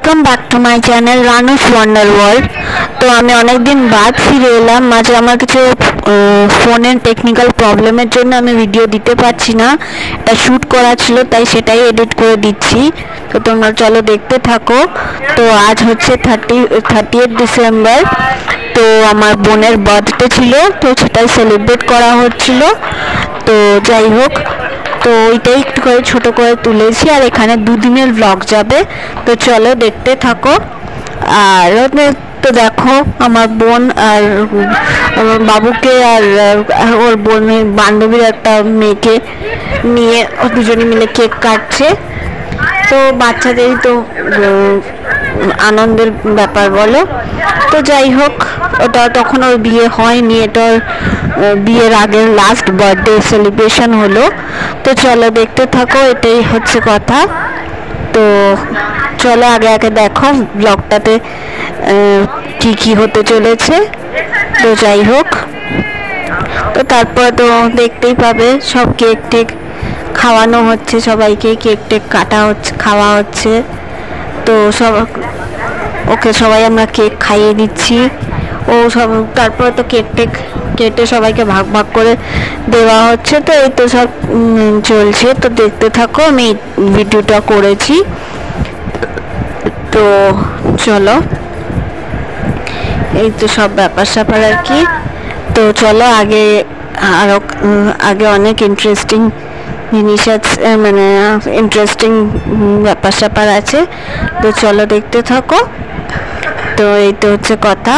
Welcome back to my channel Ranu's wonder world. তো আমি অনেক দিন বাদ ফিরে এলাম। মাঝে আমার কিছু ফোনের টেকনিক্যাল প্রবলেমের জন্য আমি ভিডিও দিতে পারছি না। এটা শ্যুট করা ছিল, তাই সেটাই এডিট করে দিচ্ছি। তো তোমরা চলো দেখতে থাকো। তো আজ হচ্ছে 30th ডিসেম্বর। তো আমার বোনের বার্থডে ছিল, তো সেটাই সেলিব্রেট করা হচ্ছিল। তো যাই হোক, তো ওইটাই একটু করে ছোটো করে তুলেছি, আর এখানে দুদিনের ব্লগ যাবে। তো চলো দেখতে থাকো। আর তো দেখো আমার বোন আর আমার বাবুকে আর ওর বোনের বান্ধবীর একটা মেয়েকে নিয়ে দুজনে মিলে কেক কাটছে। তো বাচ্চাদেরই তো আনন্দের ব্যাপার বলো। তো যাই হোক, ওটা তখন ওর বিয়ে হয়নি, এটার বিয়ের আগের লাস্ট বার্থডে সেলিব্রেশন হলো। তো চলো দেখতে থাকো, এটাই হচ্ছে কথা। তো চলো আগে আগে দেখো ব্লগটাতে কি কি হতে চলেছে। তো যাই হোক, তো তারপর তো দেখতেই পাবে সব কেক টেক খাওয়ানো হচ্ছে, সবাইকে কেক টেক কাটা হচ্ছে, খাওয়া হচ্ছে। তো সব ওকে সবাই আমরা কেক খাইয়ে দিচ্ছি ও সব। তারপর তো কেক টেক কেটে সবাইকে ভাগ ভাগ করে দেওয়া হচ্ছে। তো এই তো সব চলছে। তো দেখতে থাকো, আমি ভিডিওটা করেছি। তো চলো, এই তো সব ব্যাপার স্যাপার আর কি। তো চলো আগে অনেক ইন্টারেস্টিং জিনিস আছে, মানে ইন্টারেস্টিং ব্যাপার স্যাপার আছে। তো চলো দেখতে থাকো। তো এই তো হচ্ছে কথা।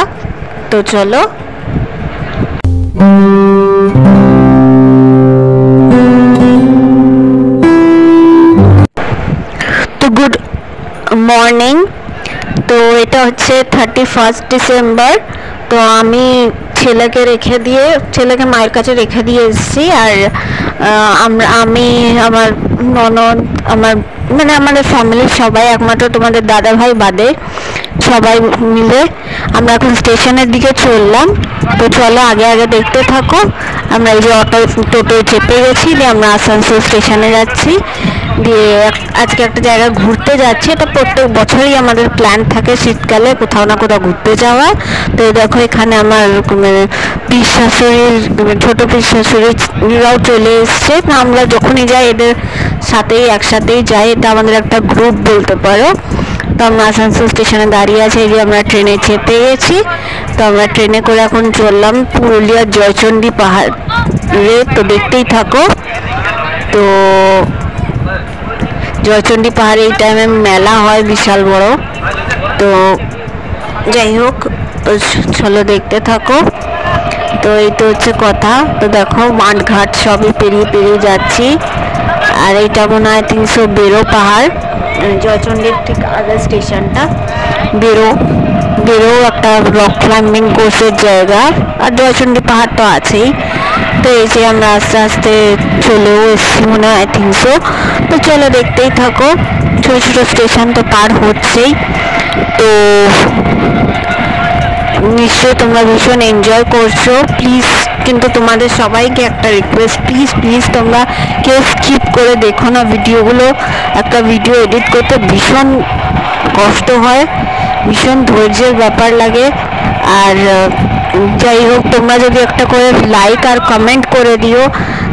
তো চলো। তো গুড মর্নিং। তো এটা হচ্ছে 31 ডিসেম্বর। তো আমি ছেলেকে মায়ের কাছে রেখে দিয়ে এসেছি। আর আমি আমার ননদ, আমাদের ফ্যামিলির সবাই, একমাত্র তোমাদের দাদা ভাই বাদে সবাই মিলে আমরা এখন স্টেশনের দিকে চললাম। তো চলো আগে আগে দেখতে থাকো। আমরা এই যে টোটোয় চেপে গেছি, দিয়ে আমরা আসানসোল স্টেশনে যাচ্ছি। দিয়ে আজকে একটা জায়গায় ঘুরতে যাচ্ছি। এটা প্রত্যেক বছরই আমাদের প্ল্যান থাকে শীতকালে কোথাও না কোথাও ঘুরতে যাওয়া। তো দেখো এখানে আমার ছোট পিসশাশুড়িরাও চলে এসছে। আমরা যখনই যাই এদের সাথেই একসাথেই যাই, এটা আমাদের একটা গ্রুপ বলতে পারো। তো আমরা আসানসোল স্টেশনে দাঁড়িয়ে আছি, এই যে আমরা ট্রেনে চেপে গেছি। তো আমরা ট্রেনে করে এখন চললাম পুরুলিয়ার জয়চণ্ডী পাহাড়ে। তো দেখতেই থাকো। তো জয়চণ্ডী পাহাড়ে এই টাইমে মেলা হয় বিশাল বড়। তো যাই হোক, তো চলো দেখতে থাকো। তো এই তো হচ্ছে কথা। তো দেখো মাঠঘাট সবই পেরিয়ে যাচ্ছি। আর এইটা মনে হয় 300 বেরো পাহাড়, জয়চণ্ডীর ঠিক আগের স্টেশনটা বেরো একটা রক ক্লাইম্বিং কোর্সের জায়গা। আর জয়চণ্ডী পাহাড় তো আছেই। তো এই যে আমরা আস্তে আস্তে চলেও এসেছি মনে হয় 300। তো চলো দেখতেই থাকো। ছোটো ছোটো স্টেশন তো পার হচ্ছেই। তো নিশ্চয়ই তোমরা ভীষণ এনজয় করছো। প্লিজ কিন্তু তোমাদের সবাইকে একটা রিকোয়েস্ট, প্লিজ তোমরা কেউ স্কিপ করে দেখো না ভিডিওগুলো। একটা ভিডিও এডিট করতে ভীষণ কষ্ট হয়, ভীষণ ধৈর্যের ব্যাপার লাগে। আর যাই হোক, তোমরা যদি একটা করে লাইক আর কমেন্ট করে দিও,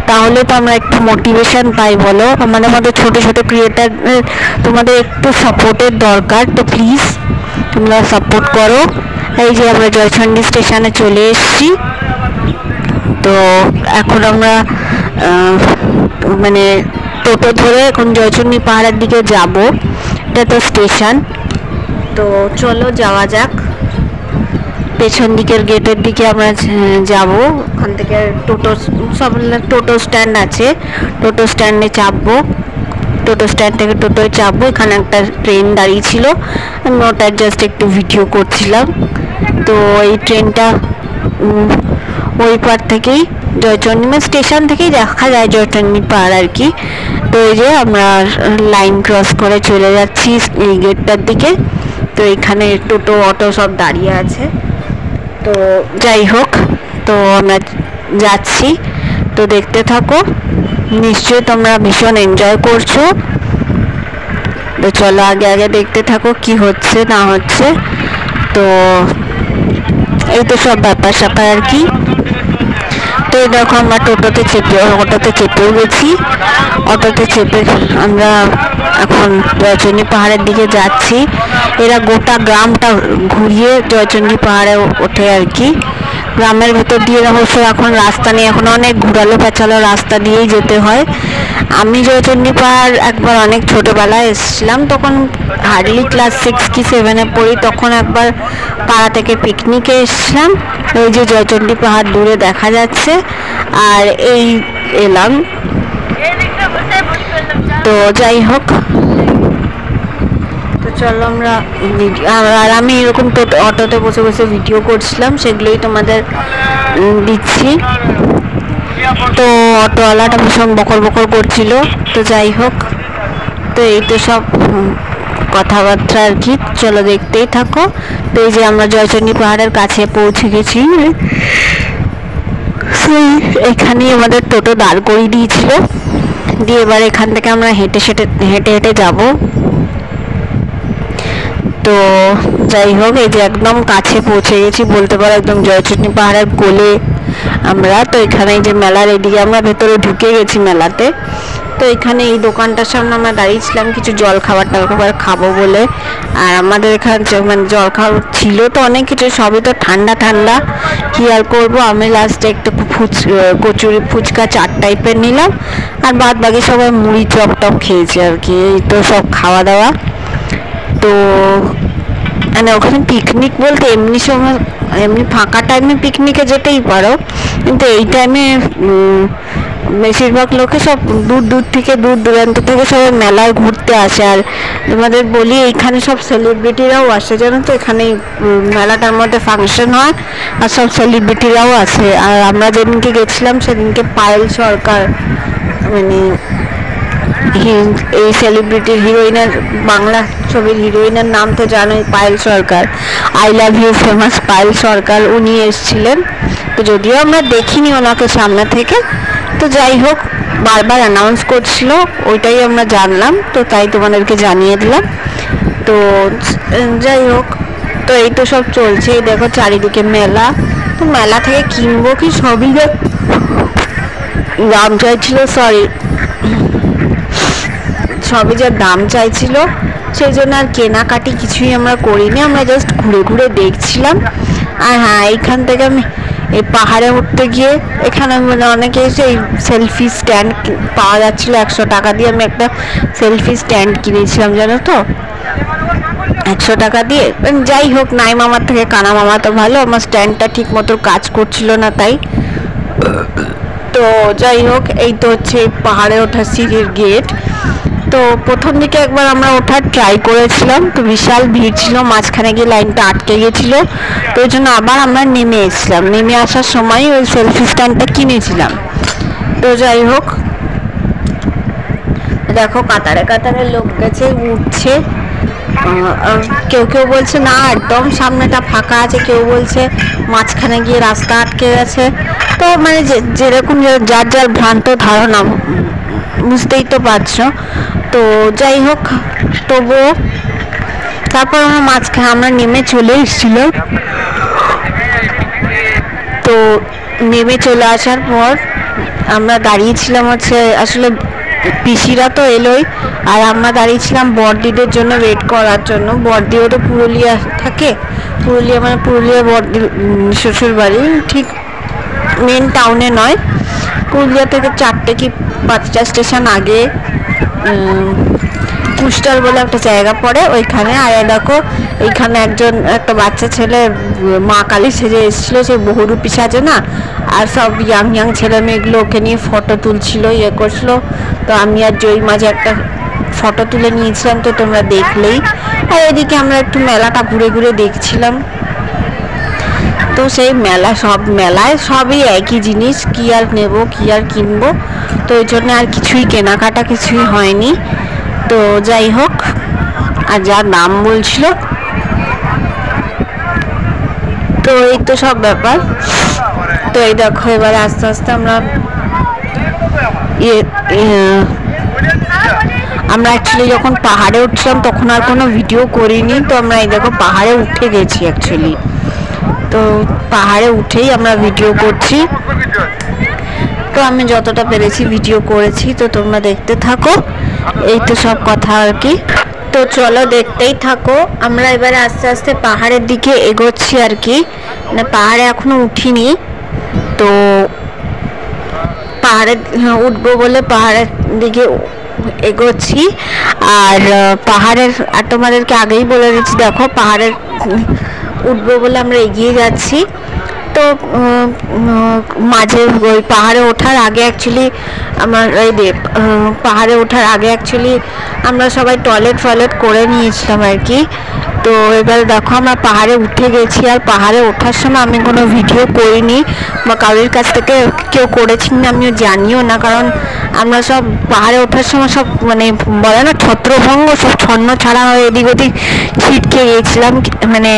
তাহলে তো আমরা একটু মোটিভেশন পাই বলো। আমাদের মধ্যে ছোটো ছোটো ক্রিয়েটার তোমাদের একটু সাপোর্টের দরকার। তো প্লিজ তোমরা সাপোর্ট করো। এই যে আমরা জয়চণ্ডী স্টেশনে চলে এসেছি। তো এখন আমরা টোটো ধরে এখন জয়চণ্ডী পাহাড়ের দিকে যাব। এটা তো স্টেশন। তো চলো যাওয়া যাক। পেছন দিকের গেটের দিকে আমরা যাব। ওখান থেকে টোটো স্ট্যান্ড আছে, টোটো স্ট্যান্ডে চাপবো। টোটো স্ট্যান্ড থেকে টোটোয় চাপবো। এখানে একটা ট্রেন দাঁড়িয়ে ছিল, আমি ওটার জাস্ট একটু ভিডিও করছিলাম। তো এই ট্রেনটা ওই পার থেকেই জয়চণ্ডী স্টেশন থেকেই দেখা যায় জয়চণ্ডী পাহাড় আর কি। তো এই যে আমরা লাইন ক্রস করে চলে যাচ্ছি এই গেটটার দিকে। তো এখানে টোটো অটো সব দাঁড়িয়ে আছে। তো যাই হোক, তো আমরা যাচ্ছি। তো দেখতে থাকো, নিশ্চয়ই তোমরা ভীষণ এনজয় করছো। তো চলো আগে আগে দেখতে থাকো কি হচ্ছে না হচ্ছে। তো এই তো সব ব্যাপার স্যাপার আর কি। তো এই দেখো আমরা অটোতে চেপেও গেছি। অটোতে চেপে আমরা এখন জয়চণ্ডী পাহাড়ের দিকে যাচ্ছি। এরা গোটা গ্রামটা ঘুরিয়ে জয়চণ্ডী পাহাড়ে ওঠে আর কি। গ্রামের ভেতর দিয়ে অবশ্য এখন রাস্তা নেই, এখন অনেক ঘুরালো পেঁচালো রাস্তা দিয়েই যেতে হয়। আমি জয়চণ্ডী পাহাড় একবার অনেক ছোটোবেলায় এসেছিলাম, তখন হার্ডলি ক্লাস 6 কি 7-এ পড়ি। তখন একবার পাড়া থেকে পিকনিকে এসেছিলাম। ওই যে জয়চণ্ডী পাহাড় দূরে দেখা যাচ্ছে, আর এই এলাম। তো যাই হোক, তো চলো আমরা আর আমি এরকম অটোতে বসে বসে ভিডিও করছিলাম, সেগুলোই তোমাদের দিচ্ছি। তো অটোওয়ালাটা ভীষণ বকর বকর করছিল। তো যাই হোক, তো এই তো সব কথাবার্তা আর কি। চলো দেখতেই থাকো। তো এই যে আমরা জয়চণ্ডী পাহাড়ের কাছে পৌঁছে গেছি। সেই এখানেই আমাদের টোটো দাঁড় করিয়ে দিয়েছিল, দিয়ে এবার এখান থেকে আমরা হেঁটে হেঁটে যাব। তো যাই হোক, এই যে একদম কাছে পৌঁছে গেছি বলতে পারো, একদম জয়চণ্ডী পাহাড়ের কোলে আমরা। তো এখানে যে মেলার এদিকে আমরা ভেতরে ঢুকে গেছি মেলাতে। তো এখানে এই দোকানটার সামনে আমরা দাঁড়িয়েছিলাম কিছু জল খাবার খাবো বলে। আর আমাদের এখানে মানে জল খাবার ছিল তো অনেক কিছু, সবই তো ঠান্ডা ঠান্ডা, কি আর করবো। আমি লাস্টে একটু কচুরি ফুচকা চাট টাইপের নিলাম, আর বাদ বাকি সবাই মুড়ি চপ টপ খেয়েছে আর কি। এই তো সব খাওয়া দাওয়া। তো মানে ওখানে পিকনিক বলতে এমনি সময় এমনি ফাঁকা টাইমে পিকনিকে যেতেই পারো, কিন্তু এই টাইমে বেশিরভাগ লোকে সব দূর দূরান্ত থেকে সবাই মেলায় ঘুরতে আসে। আর তোমাদের বলি, এইখানে সব সেলিব্রিটিরাও আসে জানো তো। এখানে মেলাটার মধ্যে ফাংশন হয় আর সব সেলিব্রিটিরাও আসে। আর আমরা যেদিনকে গেছিলাম সেদিনকে পায়েল সরকার, মানে এই সেলিব্রিটির হিরোইনের, বাংলা ছবির হিরোইনের নাম তো জানোই, Payel Sarkar, I love you famous Payel Sarkar, উনি এসেছিলেন। তো যদিও আমরা দেখিনি ওনাকে সামনে থেকে, তো যাই হোক বারবার অ্যানাউন্স করছিল, ওইটাই আমরা জানলাম, তো তাই তোমাদেরকে জানিয়ে দিলাম। তো যাই হোক, তো এই তো সব চলছে। দেখো চারিদিকে মেলা। তো মেলা থেকে কিনবো কি, সবই দাম চাইছিল, সবই যা দাম চাইছিল, সেই জন্য আর কেনাকাটি কিছুই আমরা করিনি, আমরা জাস্ট ঘুরে ঘুরে দেখছিলাম। আর হ্যাঁ, এইখান থেকে আমি এই পাহাড়ে উঠতে গিয়ে এখানে মানে অনেকে এসে এই সেলফি স্ট্যান্ড পাওয়া যাচ্ছিলো 100 টাকা দিয়ে। আমি একটা সেলফি স্ট্যান্ড কিনেছিলাম জানো তো, 100 টাকা দিয়ে। যাই হোক, নাই মামার থেকে কানা মামা তো ভালো, আমার স্ট্যান্ডটা ঠিক মতো কাজ করছিল না তাই। তো যাই হোক, এই তো হচ্ছে পাহাড়ে ওঠা সিঁড়ির গেট। তো প্রথম দিকে একবার আমরা ওঠার ট্রাই করেছিলাম, তো বিশাল ভিড় ছিল, মাঝখানে গিয়ে লাইনটা আটকে গেছিল। তো ওই জন্য আবার আমরা নেমে এসেছিলাম। নেমে আসার সময় ওই সেলফি স্ট্যান্ডটা কিনেছিলাম। তো যাই হোক, দেখো কাতারে কাতারে লোক গেছে, উঠছে। কেউ কেউ বলছে না একদম সামনেটা ফাঁকা আছে, কেউ বলছে মাঝখানে গিয়ে রাস্তা আটকে গেছে। তো মানে যেরকম যার ভ্রান্ত ধারণা, বুঝতেই তো পারছো। তো যাই হোক, তবুও তারপর আমরা নেমে চলে এসেছিলাম। তো নেমে চলে আসার পর আমরা দাঁড়িয়েছিলাম হচ্ছে, আসলে পিসিরা তো এলোই, আর আমরা দাঁড়িয়েছিলাম বড়দিদের জন্য ওয়েট করার জন্য। বড়দিও তো পুরুলিয়া থাকে, পুরুলিয়া মানে পুরুলিয়া বড়দির শ্বশুর বাড়ি, ঠিক মেন টাউনে নয়, পুরুলিয়া থেকে 4টে কি 5টা স্টেশন আগে কুষ্টার বলে একটা জায়গা পড়ে ওইখানে। আর দেখো এইখানে একটা বাচ্চা ছেলে মা কালী সেজে এসেছিলো, সে বহুরূপী সাজে না, আর সব ইয়াং ছেলে মেয়েগুলো ওকে নিয়ে ফটো তুলছিল, ইয়ে করছিল। তো আমি আর জয়ী মাঝে একটা ফটো তুলে নিয়েছিলাম, তো তোমরা দেখলেই। আর এদিকে আমরা একটু মেলাটা ঘুরে ঘুরে দেখছিলাম। তো সেই মেলায় সবই একই জিনিস, কি আর নেব কি আর কিনবো, তো ওই জন্য আর কিছুই কেনাকাটা কিছুই হয়নি। তো যাই হোক, আর যা দাম বলছিল, তো এই তো সব ব্যাপার। তো এই দেখো এবার আস্তে আস্তে আমরা আমরা অ্যাকচুয়ালি যখন পাহাড়ে উঠছিলাম তখন আর কোনো ভিডিও করিনি। তো আমরা এই দেখো পাহাড়ে উঠে গেছি অ্যাকচুয়ালি, তো পাহাড়ে উঠেই আমরা ভিডিও করছি। তো আমি যতটা পেরেছি ভিডিও করেছি, তো তোমরা দেখতে থাকো। এই তো সব কথা আর কি। তো চলো দেখতেই থাকো। আমরা এবারে আস্তে আস্তে পাহাড়ের দিকে এগোচ্ছি আর কি, মানে পাহাড়ে এখনো উঠিনি। তো পাহাড়ে উঠবো বলে পাহাড়ের দিকে এগোচ্ছি। আর পাহাড়ের আর তোমাদেরকে আগেই বলে দিচ্ছি, দেখো পাহাড়ের উঠবো বলে আমরা এগিয়ে যাচ্ছি। তো মাঝে ওই পাহাড়ে ওঠার আগে অ্যাকচুয়ালি আমার এই পাহাড়ে ওঠার আগে অ্যাকচুয়ালি আমরা সবাই টয়লেট করে নিয়েছিলাম আর কি। তো এবার দেখো আমরা পাহাড়ে উঠে গেছি, আর পাহাড়ে ওঠার সময় আমি কোনো ভিডিও করিনি বা কারোর কাছ থেকে কেউ করেছি না, আমিও জানিও না। কারণ আমরা সব পাহাড়ে ওঠার সময় সব মানে বলে না ছত্রভঙ্গ, সব ছন্ন ছাড়া হয়ে এদিক ওদিক ছিটকে গিয়েছিলাম। মানে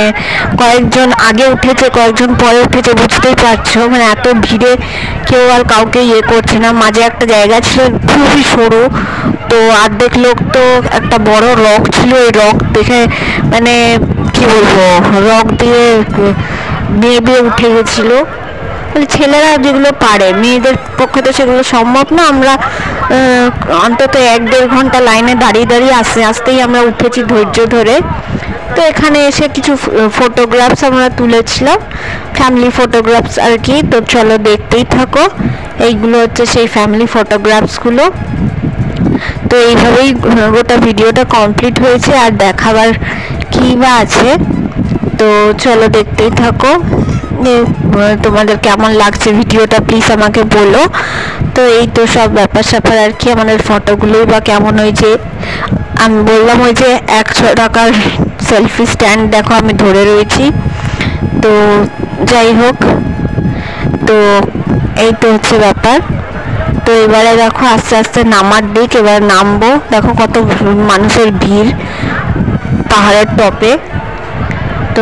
কয়েকজন আগে উঠেছে, কয়েকজন পরে উঠেছে, বুঝতেই পারছো। মানে এত ভিড়ে কেউ আর কাউকে ইয়ে করছে না। মাঝে একটা জায়গা ছিল খুবই সরু, তো অর্ধেক লোক তো একটা বড় রক ছিল, ওই রক দেখে মানে কি বলবো, রক দিয়ে বেয়ে উঠে গেছিলো। ছেলেরা যেগুলো পারে, মেয়েদের পক্ষে তো সেগুলো সম্ভব না। আমরা অন্তত 1-1.5 ঘন্টা লাইনে দাঁড়িয়ে আস্তে আস্তেই আমরা উঠেছি ধৈর্য ধরে। তো এখানে এসে কিছু ফটোগ্রাফস আমরা তুলেছিলাম, ফ্যামিলি ফটোগ্রাফস আর কি। তো চলো দেখতেই থাকো। এইগুলো হচ্ছে সেই ফ্যামিলি ফটোগ্রাফসগুলো। তো এইভাবেই গোটা ভিডিওটা কমপ্লিট হয়েছে, আর দেখাবার কী বা আছে। তো চলো দেখতেই থাকো। তোমাদের কেমন লাগছে ভিডিওটা প্লিজ আমাকে বলো। তো এই তো সব ব্যাপার স্যাপার আর কি। আমাদের ফটোগুলোই বা কেমন হয়েছে, আমি বললাম ওই যে 100 টাকার সেলফি স্ট্যান্ড দেখো আমি ধরে রয়েছি। তো যাই হোক, তো এই তো হচ্ছে ব্যাপার। তো এবারে দেখো আস্তে আস্তে নামার দিক, এবার নামবো। দেখো কত মানুষের ভিড় পাহাড়ের টপে। তো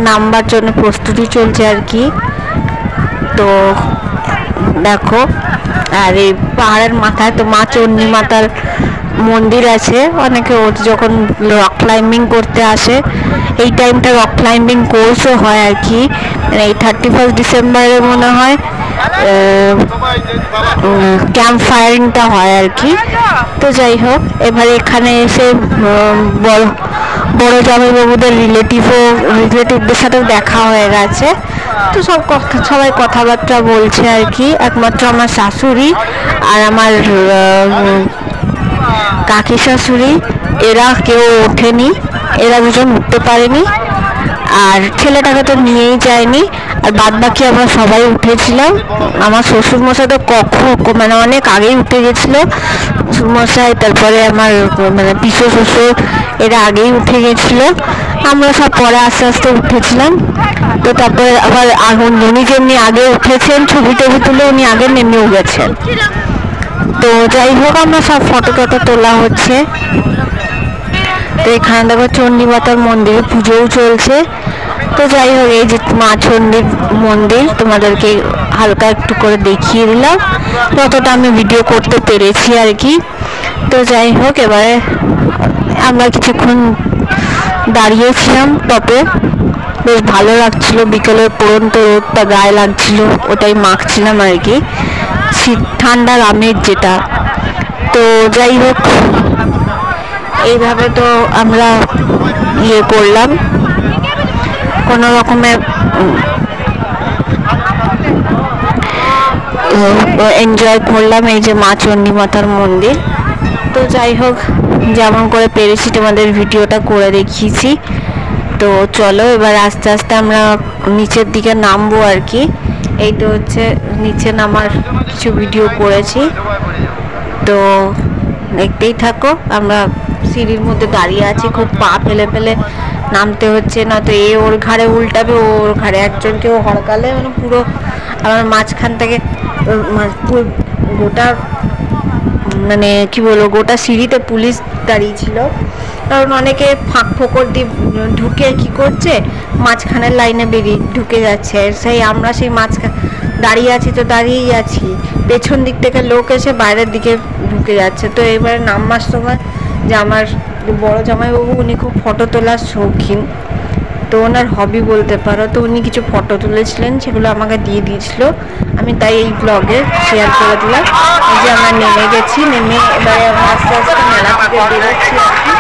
নামবার জন্য প্রস্তুতি চলছে আর কি। তো দেখো, আর এই পাহাড়ের মাথায় তো মা চণ্ডী মাতার মন্দির আছে। অনেকে যখন রক ক্লাইম্বিং করতে আসে এই টাইমটা রক ক্লাইম্বিং কোর্সও হয় আর কি। এই 31 ডিসেম্বরে মনে হয় ক্যাম্প ফায়ারিংটা হয় আর কি। তো যাই হোক, এবারে এখানে এসে বড় জামাইবাবুদের রিলেটিভদের সাথেও দেখা হয়ে গেছে। তো সবাই কথাবার্তা বলছে আর কি। একমাত্র আমার শাশুড়ি আর আমার কাকি শাশুড়ি, এরা কেউ ওঠেনি, এরা দুজন উঠতে পারেনি। আর ছেলেটাকে তো নিয়েই যায়নি, আর বাদ বাকি আমরা সবাই উঠেছিলাম। আমার শ্বশুরমশাই তো মানে অনেক আগেই উঠে গেছিলো, শ্বশুরমশাই, তারপরে আমার মানে পিসো শ্বশুর, এরা আগেই উঠে গেছিলো। আমরা সব পরে আস্তে আস্তে উঠেছিলাম। তো তারপরে আবার উনি যেমনি আগে উঠেছেন, ছবি টবি তুলে উনি আগে নেমেও গেছেন। তো যাই হোক, আমরা সব ফটো তোলা হচ্ছে। তো এখানে দেখো চণ্ডী মাতার মন্দিরে পুজোও চলছে। তো যাই হোক, এই যে মা চণ্ডীর মন্দির তোমাদেরকে হালকা একটু করে দেখিয়ে দিলাম, যতটা আমি ভিডিও করতে পেরেছি আর কি। তো যাই হোক, এবারে আমরা কিছুক্ষণ দাঁড়িয়েছিলাম টপে, বেশ ভালো লাগছিল। বিকেলের পড়ন্ত রোদটা গায়ে লাগছিল, ওটাই মাখছিলাম আর কি, শীত ঠান্ডার আমেজ যেটা। তো যাই হোক, এইভাবে তো আমরা ইয়ে করলাম, কোনো রকমের এনজয় করলাম। এই যে মা চণ্ডী মাতার মন্দির। তো যাই হোক, যেমন করে পেরেছি তোমাদের ভিডিওটা করে দেখিয়েছি। তো চলো এবার আস্তে আস্তে আমরা নিচের দিকে নামবো আর কি। এই তো হচ্ছে নিচে নামার কিছু ভিডিও করেছি, তো দেখতেই থাকো। আমরা সিঁড়ির মধ্যে দাঁড়িয়ে আছি, খুব পা ফেলে ফেলে নামতে হচ্ছে, না তো এ ওর ঘাড়ে উল্টাবে, ওর ঘাড়ে একজনকেও হড়কালে মানে পুরো আমার মাঝখান থেকে গোটা মানে কি বলবো, গোটা সিঁড়িতে পুলিশ দাঁড়িয়ে ছিল। কারণ অনেকে ফাঁক ফোকর দিয়ে ঢুকে কি করছে, মাঝখানের লাইনে ঢুকে যাচ্ছে। সেই আমরা সেই দাঁড়িয়ে আছি তো দাঁড়িয়েই আছি, পেছন দিক থেকে লোক এসে বাইরের দিকে ঢুকে যাচ্ছে। তো এবারে নামার সময় যে আমার বড় জামাইবাবু উনি খুব ফটো তোলার শৌখিন, তো ওনার হবি বলতে পারো, তো উনি কিছু ফটো তুলেছিলেন, সেগুলো আমাকে দিয়ে দিয়েছিল, আমি তাই এই ব্লগে শেয়ার করে দিলাম। এই যে আমরা নেমে গেছি, নেমে এবারে আস্তে আস্তে মেলা থেকে বেরোচ্ছি আর কি।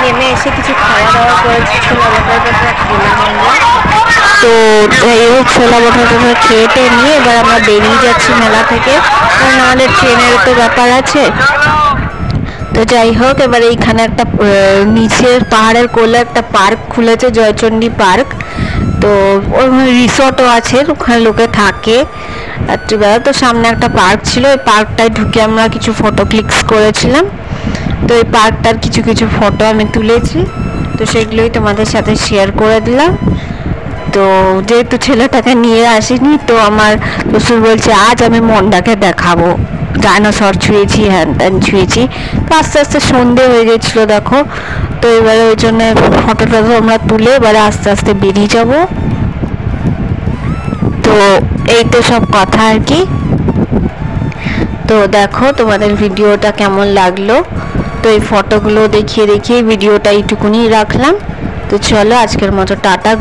নেমে এসে কিছু খাওয়া দাওয়া করেছি, ছোলা বটাটা খেলাম আমরা। তো যাই হোক ছোলা বটাটা খেয়ে নিয়ে এবার আমরা বেরিয়ে যাচ্ছি মেলা থেকে, কারণ আমাদের ট্রেনের তো ব্যাপার আছে। তো যাই হোক এবার এইখানে একটা নিচের পাহাড়ের কোলে একটা পার্ক খুলেছে, জয়চণ্ডী পার্ক। তো ওখানে রিসর্টও আছে, ওখানে লোকে থাকে রাত্রিবেলা। তো সামনে একটা পার্ক ছিল, ওই পার্কটায় ঢুকে আমরা কিছু ফটো ক্লিকস করেছিলাম। তো এই পার্কটার কিছু কিছু ফটো আমি তুলেছি, তো সেগুলোই তোমাদের সাথে শেয়ার করে দিলাম। তো যেহেতু ছেলেটাকে নিয়ে আসিনি, তো আমার শ্বশুর বলছে আজ আমি মন্ডাকে দেখাবো, ডাইনোসর ছুঁয়েছি, হ্যান ত্যান ছুঁয়েছি। তো আস্তে আস্তে সন্ধে হয়ে গেছিলো দেখো। তো এবারে ওই জন্য ফটোটা আমরা তুলে এবারে আস্তে আস্তে বেরিয়ে যাব। তো এই তো সব কথা আর কি। তো দেখো তোমাদের ভিডিওটা কেমন লাগলো। তো এই ফটোগুলো দেখিয়ে দেখিয়ে ভিডিওটা এইটুকুনি রাখলাম। তো চলো আজকের মতো টাটা।